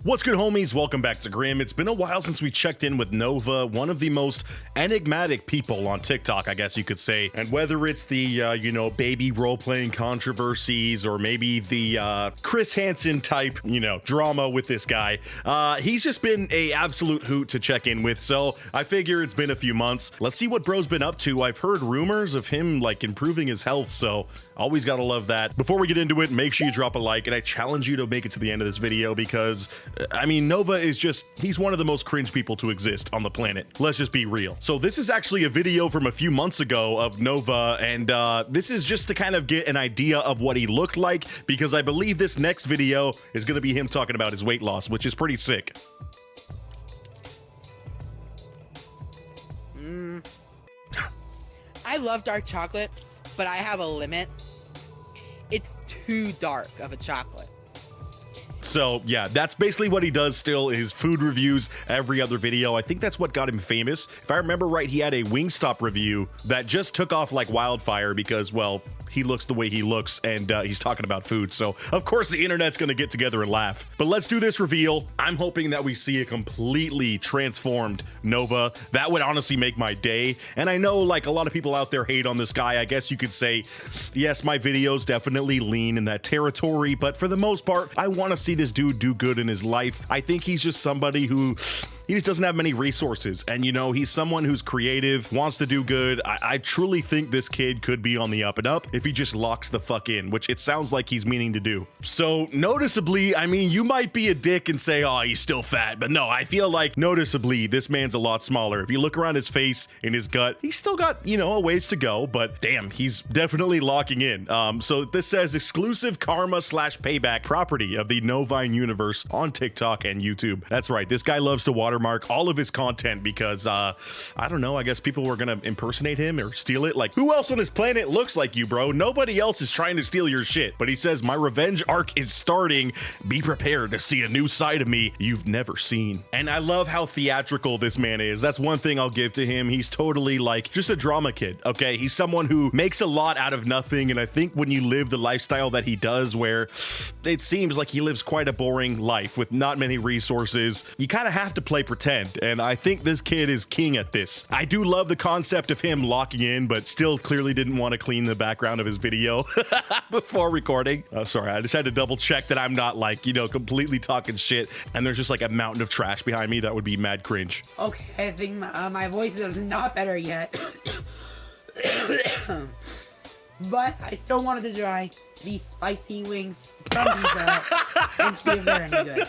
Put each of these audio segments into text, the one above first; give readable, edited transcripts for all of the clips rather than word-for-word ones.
What's good, homies? Welcome back to Grim. It's been a while since we checked in with Nova, one of the most enigmatic people on TikTok, I guess you could say. And whether it's the, baby role-playing controversies or maybe the Chris Hansen type, drama with this guy, he's just been a absolute hoot to check in with. So I figure it's been a few months. Let's see what bro's been up to. I've heard rumors of him improving his health, so always gotta love that. Before we get into it, make sure you drop a like, and I challenge you to make it to the end of this video because Nova is he's one of the most cringe people to exist on the planet. Let's just be real. So this is actually a video from a few months ago of Nova, and this is just to kind of get an idea of what he looked like, because I believe this next video is going to be him talking about his weight loss, which is pretty sick. I love dark chocolate, but I have a limit. It's too dark of a chocolate. So yeah, that's basically what he does still, his food reviews every other video. I think that's what got him famous. If I remember right, he had a Wingstop review that just took off like wildfire because, well, he looks the way he looks, and he's talking about food. So of course the internet's gonna get together and laugh. But let's do this reveal. I'm hoping that we see a completely transformed Nova. That would honestly make my day. And I know a lot of people out there hate on this guy. I guess you could say, yes, my videos definitely lean in that territory, but for the most part, I wanna see this dude do good in his life. I think he's just somebody who he just doesn't have many resources, and he's someone who's creative, wants to do good. I truly think this kid could be on the up and up if he just locks the fuck in, which it sounds like he's meaning to do. So noticeably, you might be a dick and say, oh, he's still fat, but no, I feel like noticeably this man's a lot smaller. If you look around his face and his gut, he's still got, a ways to go, but damn, he's definitely locking in. So this says exclusive karma/payback property of the Novine universe on TikTok and YouTube. That's right, this guy loves to watermark all of his content because I don't know, I guess people were gonna impersonate him or steal it. Who else on this planet looks like you, bro? Nobody else is trying to steal your shit. But he says, my revenge arc is starting. Be prepared to see a new side of me you've never seen. And I love how theatrical this man is. That's one thing I'll give to him. He's totally just a drama kid, okay? He's someone who makes a lot out of nothing, and I think when you live the lifestyle that he does, where it seems like he lives quite a boring life with not many resources, you kind of have to play pretend, and I think this kid is king at this. I do love the concept of him locking in, but still clearly didn't want to clean the background of his video before recording. Sorry, I just had to double check that I'm not completely talking shit and there's just a mountain of trash behind me. That would be mad cringe. Okay, I think my voice is not better yet. But I still wanted to try these spicy wings from Pizza Hut and see if they're any good.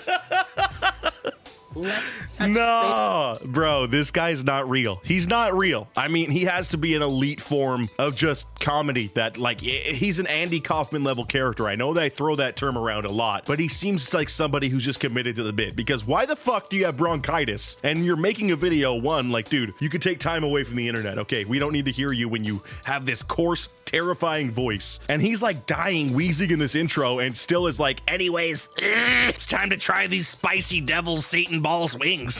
No, bro, this guy's not real. He's not real. He has to be an elite form of just comedy that he's an Andy Kaufman level character. I know they throw that term around a lot, but he seems like somebody who's just committed to the bit, because why the fuck do you have bronchitis and you're making a video? Dude, you could take time away from the internet. Okay, we don't need to hear you when you have this coarse, terrifying voice. And he's dying, wheezing in this intro, and still is anyways, it's time to try these spicy devil Satan balls wings.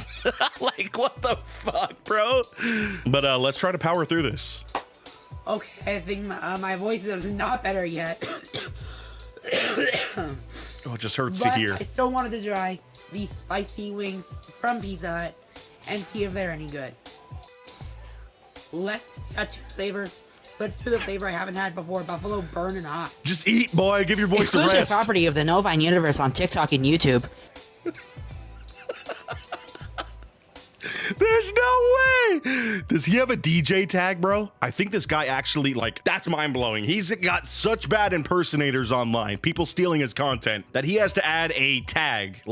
What the fuck, bro? But let's try to power through this. Okay, I think my voice is not better yet. Oh, it just hurts to hear. I still wanted to try these spicy wings from Pizza Hut and see if they're any good. Let's touch flavors. Let's do the flavor I haven't had before, buffalo burn and hot. Just eat, boy. Give your voice the rest. Exclusive property of the Novine universe on TikTok and YouTube. There's no way. Does he have a DJ tag, bro? I think this guy actually, that's mind-blowing. He's got such bad impersonators online, people stealing his content, that he has to add a tag, a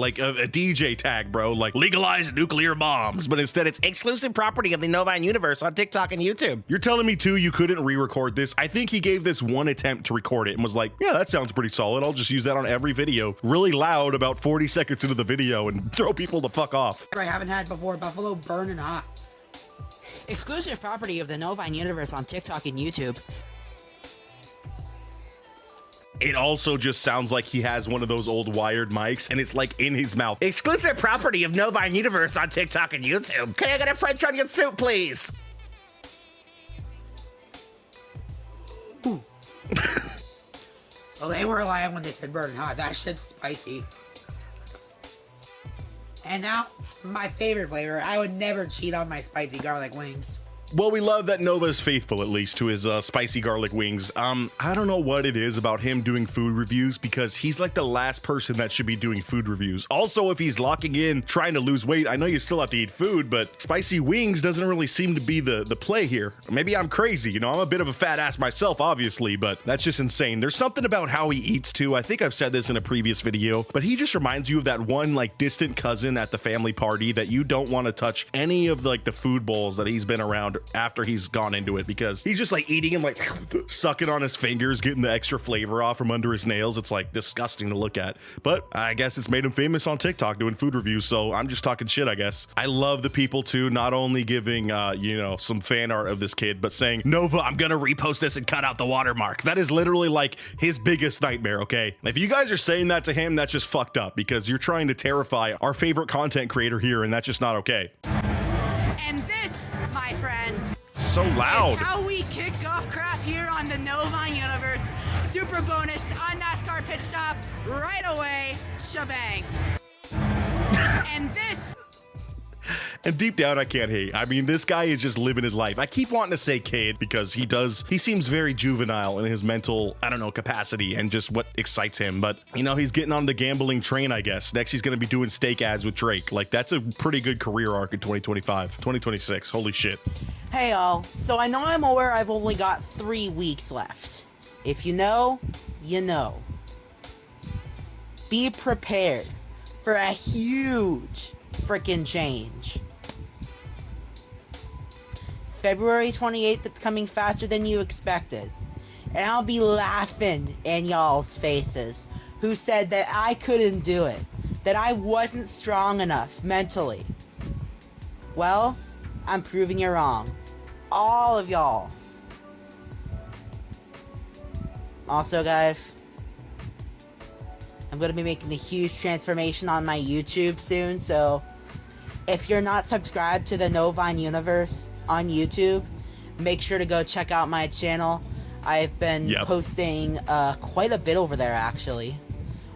DJ tag, bro, legalize nuclear bombs, but instead it's exclusive property of the Novine universe on TikTok and YouTube. You're telling me, too, you couldn't re-record this? I think he gave this one attempt to record it and was like, yeah, that sounds pretty solid. I'll just use that on every video. Really loud about 40 seconds into the video and throw people the fuck off. I haven't had before, buffalo burn and hot. Exclusive property of the Novine universe on TikTok and YouTube. It also just sounds like he has one of those old wired mics and it's in his mouth. Exclusive property of Novine universe on TikTok and YouTube. Can I get a French onion soup, please? Ooh. Well, they were lying when they said burn hot. That shit's spicy. And now, my favorite flavor. I would never cheat on my spicy garlic wings. Well, we love that Nova is faithful, at least, to his spicy garlic wings. I don't know what it is about him doing food reviews, because he's like the last person that should be doing food reviews. Also, if he's locking in trying to lose weight, I know you still have to eat food, but spicy wings doesn't really seem to be the play here. Maybe I'm crazy, you know, I'm a bit of a fat ass myself, obviously, but that's just insane. There's something about how he eats too. I think I've said this in a previous video, but he just reminds you of that one like distant cousin at the family party that you don't want to touch any of like the food bowls that he's been around after he's gone into it, because he's just like eating and like sucking on his fingers, getting the extra flavor off from under his nails. It's like disgusting to look at, but I guess it's made him famous on TikTok doing food reviews, so I'm just talking shit, I guess. I love the people too, not only giving you know, some fan art of this kid, but saying, Nova, I'm gonna repost this and cut out the watermark. That is literally like his biggest nightmare, okay? If you guys are saying that to him, that's just fucked up, because you're trying to terrify our favorite content creator here, and that's just not okay. And this, my friends, so loud. is how we kick off crap here on the Novine Universe. Super bonus on NASCAR pit stop right away, shebang. And this. And deep down, I can't hate. I mean, this guy is just living his life. I keep wanting to say kid, because he seems very juvenile in his mental, I don't know, capacity and just what excites him. But, you know, he's getting on the gambling train, I guess. Next, he's going to be doing steak ads with Drake. Like, that's a pretty good career arc in 2025, 2026. Holy shit. Hey all, so I know I'm aware I've only got 3 weeks left. If you know, you know. Be prepared for a huge freaking change. February 28th, it's coming faster than you expected. And I'll be laughing in y'all's faces who said that I couldn't do it, that I wasn't strong enough mentally. Well, I'm proving you wrong. All of y'all. Also, guys, I'm going to be making a huge transformation on my YouTube soon, so if you're not subscribed to the Novine Universe on YouTube, make sure to go check out my channel. I've been posting quite a bit over there, actually.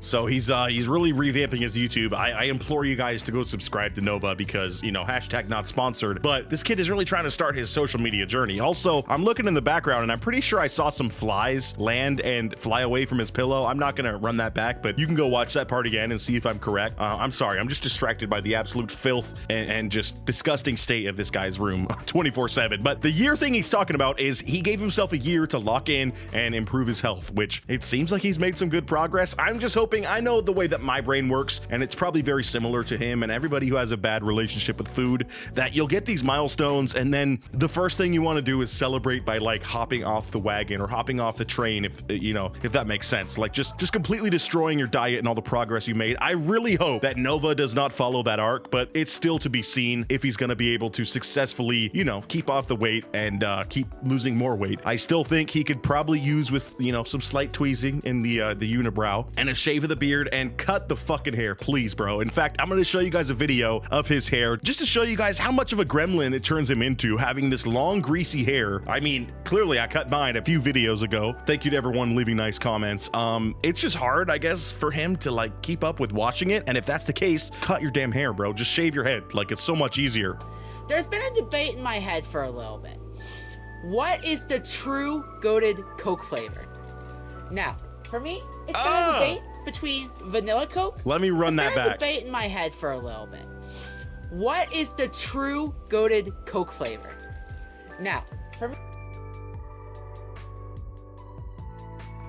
So he's really revamping his YouTube. I implore you guys to go subscribe to Nova, because, you know, hashtag not sponsored, but this kid is really trying to start his social media journey. Also, I'm looking in the background and I'm pretty sure I saw some flies land and fly away from his pillow. I'm not gonna run that back, but you can go watch that part again and see if I'm correct. I'm sorry, I'm just distracted by the absolute filth and just disgusting state of this guy's room 24/7. But the year thing he's talking about is he gave himself a year to lock in and improve his health, which it seems like he's made some good progress. I'm just hoping, I know the way that my brain works, and it's probably very similar to him and everybody who has a bad relationship with food, that you'll get these milestones and then the first thing you want to do is celebrate by like hopping off the wagon or hopping off the train, if you know, if that makes sense, like just completely destroying your diet and all the progress you made. I really hope that Nova does not follow that arc, but it's still to be seen if he's going to be able to successfully, you know, keep off the weight and keep losing more weight. I still think he could probably use, with, you know, some slight tweezing in the unibrow and a shave of the beard, and cut the fucking hair, please, bro. In fact, I'm going to show you guys a video of his hair just to show you guys how much of a gremlin it turns him into, having this long greasy hair. I mean, clearly I cut mine a few videos ago. Thank you to everyone leaving nice comments. It's just hard, I guess, for him to like keep up with watching it, and if that's the case, cut your damn hair, bro. Just shave your head. Like, it's so much easier. There's been a debate in my head for a little bit. What is the true goated Coke flavor? Now, for me, it's been a debate between vanilla Coke. Let me run that back. There's been a debate in my head for a little bit. What is the true goated Coke flavor? Now, for me,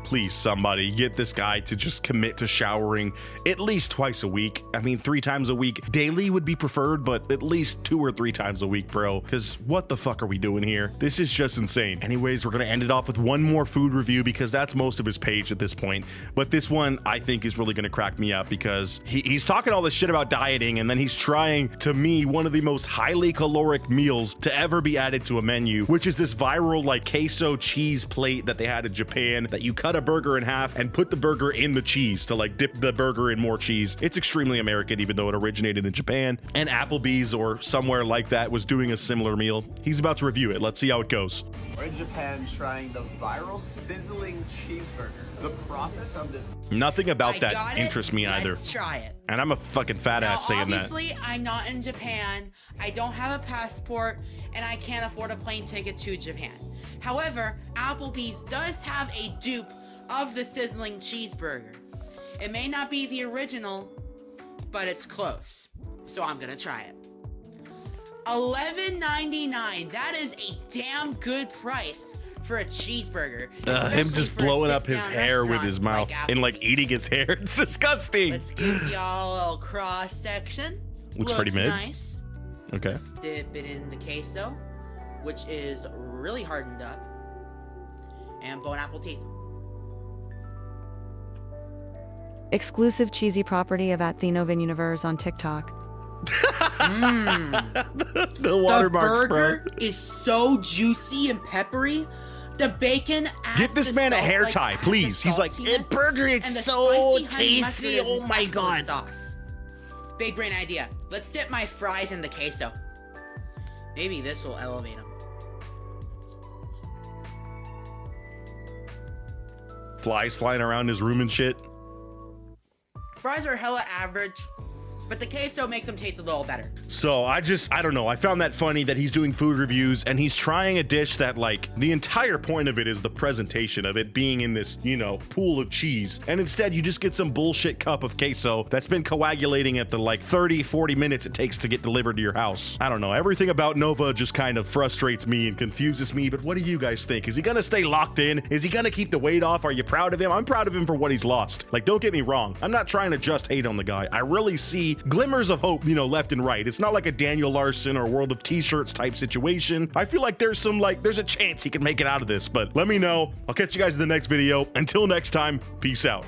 Please, somebody, get this guy to just commit to showering at least twice a week. I mean, 3 times a week. Daily would be preferred, but at least 2 or 3 times a week, bro. Because what the fuck are we doing here? This is just insane. Anyways, we're going to end it off with one more food review, because that's most of his page at this point. But this one, I think, is really going to crack me up, because he's talking all this shit about dieting, and then he's trying, to me, one of the most highly caloric meals to ever be added to a menu, which is this viral, like, queso cheese plate that they had in Japan, that you cut a burger in half and put the burger in the cheese to like dip the burger in more cheese. It's extremely American, even though it originated in Japan, and Applebee's or somewhere like that was doing a similar meal. He's about to review it. Let's see how it goes. We're in Japan trying the viral sizzling cheeseburger. The process of this. Nothing about I that got it. interests me either. Let's try it. And I'm a fucking fat Now, ass saying that. obviously, I'm not in Japan. I don't have a passport, and I can't afford a plane ticket to Japan. However, Applebee's does have a dupe of the sizzling cheeseburger. It may not be the original, but it's close. So I'm gonna try it. $11.99. That is a damn good price for a cheeseburger. Him especially just for a blowing up his sit-down hair with restaurant his mouth like and like Applebee's. eating his hair. It's disgusting. Let's give y'all a little cross section. Looks pretty mid. Nice. Okay. Let's dip it in the queso, which is really hardened up, and bone apple teeth. Exclusive cheesy property of @TheNovinUniverse on TikTok. The watermarks, The burger bro. is so juicy and peppery. The bacon adds Get this the man a salt, hair like, tie, adds the please. He's like, saltiness, "That burger is and the so spicy honey mustard tasty. is an Oh my excellent God." Sauce. Big brain idea. Let's dip my fries in the queso. Maybe this will elevate them. Flies flying around his room and shit. Fries are hella average, but the queso makes them taste a little better. So I don't know. I found that funny that he's doing food reviews and he's trying a dish that, like, the entire point of it is the presentation of it being in this, you know, pool of cheese. And instead you just get some bullshit cup of queso that's been coagulating at the like 30, 40 minutes it takes to get delivered to your house. I don't know. Everything about Nova just kind of frustrates me and confuses me. But what do you guys think? Is he gonna stay locked in? Is he gonna keep the weight off? Are you proud of him? I'm proud of him for what he's lost. Like, don't get me wrong. I'm not trying to just hate on the guy. I really see glimmers of hope, you know, left and right. It's not like a Daniel Larson or World of T-Shirts type situation. I feel like there's a chance he can make it out of this, but let me know. I'll catch you guys in the next video. Until next time, peace out.